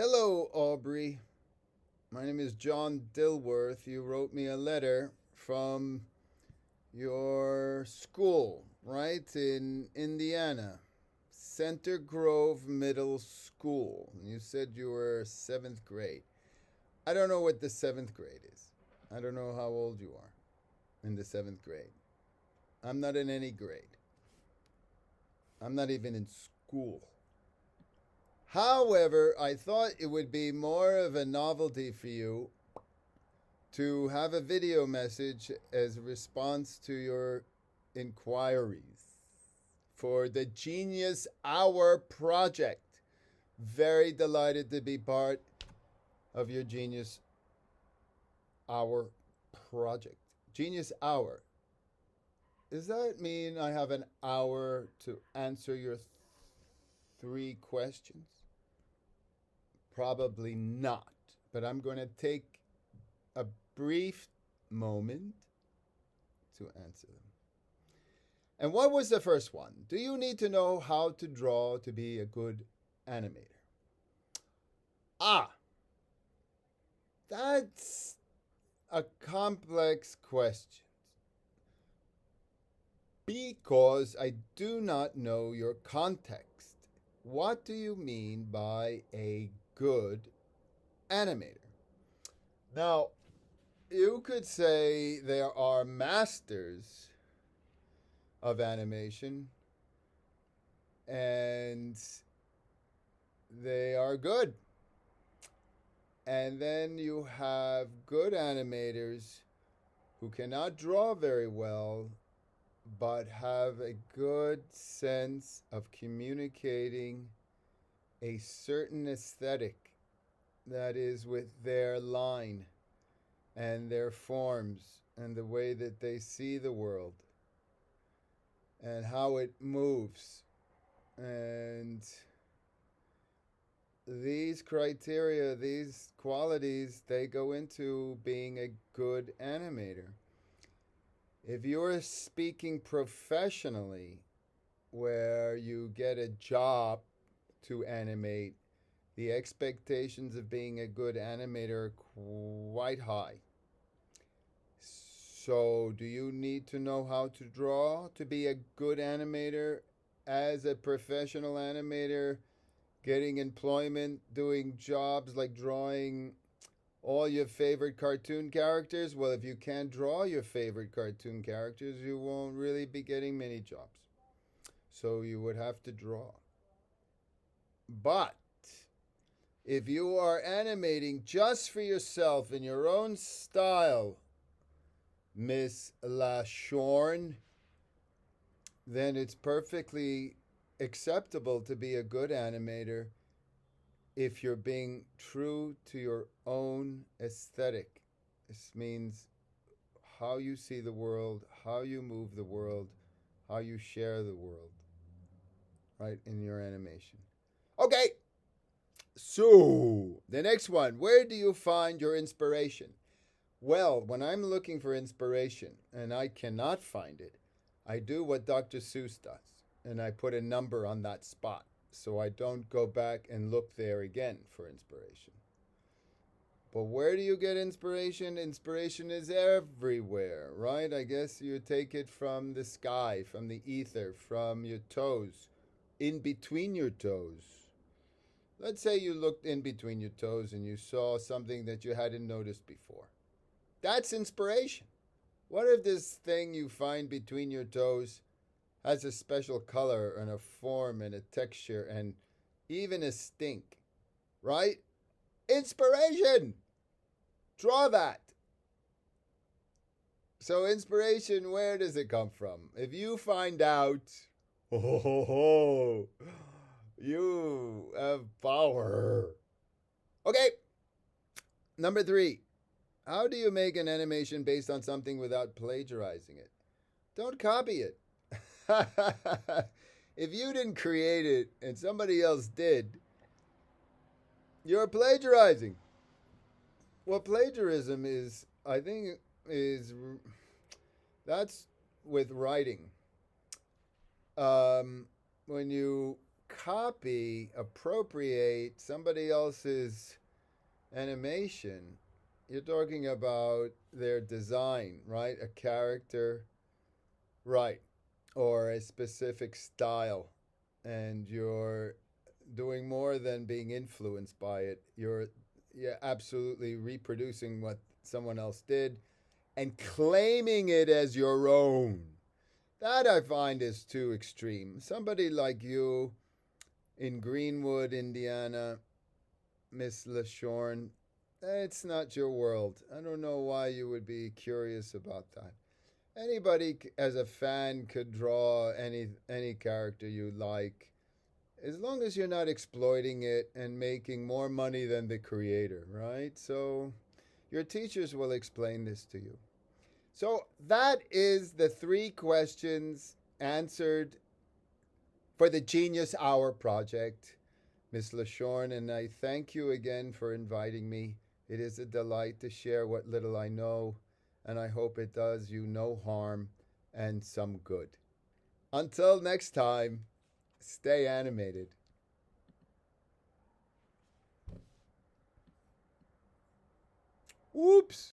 Hello, Aubrey. My name is John Dilworth. You wrote me a letter from your school, right, in Indiana, Center Grove Middle School. You said you were seventh grade. I don't know what the seventh grade is. I don't know how old you are in the seventh grade. I'm not in any grade. I'm not even in school. However, I thought it would be more of a novelty for you to have a video message as a response to your inquiries for the Genius Hour project. Very delighted to be part of your Genius Hour project. Genius Hour. Does that mean I have an hour to answer your three questions? Probably not, but I'm going to take a brief moment to answer them. And what was the first one? Do you need to know how to draw to be a good animator? That's a complex question because I do not know your context. What do you mean by a good animator? Now, you could say there are masters of animation and they are good. And then you have good animators who cannot draw very well but have a good sense of communicating a certain aesthetic that is with their line and their forms and the way that they see the world and how it moves. And these criteria, these qualities, they go into being a good animator. If you're speaking professionally, where you get a job to animate, the expectations of being a good animator are quite high. So, do you need to know how to draw to be a good animator? As a professional animator, getting employment, doing jobs like drawing all your favorite cartoon characters? Well, if you can't draw your favorite cartoon characters, you won't really be getting many jobs. So you would have to draw. But if you are animating just for yourself in your own style, Miss LaShorn, then it's perfectly acceptable to be a good animator if you're being true to your own aesthetic. This means how you see the world, how you move the world, how you share the world, right, in your animation. Okay, so the next one, where do you find your inspiration? Well, when I'm looking for inspiration and I cannot find it, I do what Dr. Seuss does, and I put a number on that spot so I don't go back and look there again for inspiration. But where do you get inspiration? Inspiration is everywhere, right? I guess you take it from the sky, from the ether, from your toes, in between your toes. Let's say you looked in between your toes and you saw something that you hadn't noticed before. That's inspiration. What if this thing you find between your toes has a special color and a form and a texture and even a stink, right? Inspiration! Draw that. So inspiration, where does it come from? If you find out, oh, you have power. Okay, number 3. How do you make an animation based on something without plagiarizing it? Don't copy it. If you didn't create it and somebody else did, you're plagiarizing. What plagiarism is, I think, is that's with writing. When you copy, appropriate somebody else's animation, you're talking about their design, right? A character, right? Or a specific style. And you're doing more than being influenced by it. You're absolutely reproducing what someone else did and claiming it as your own. That I find is too extreme. Somebody like you in Greenwood, Indiana, Miss LaShorn, it's not your world. I don't know why you would be curious about that. Anybody as a fan could draw any character you like, as long as you're not exploiting it and making more money than the creator, right? So your teachers will explain this to you. So that is the 3 questions answered for the Genius Hour project, Miss LaShorn, and I thank you again for inviting me. It is a delight to share what little I know, and I hope it does you no harm and some good. Until next time, stay animated. Oops.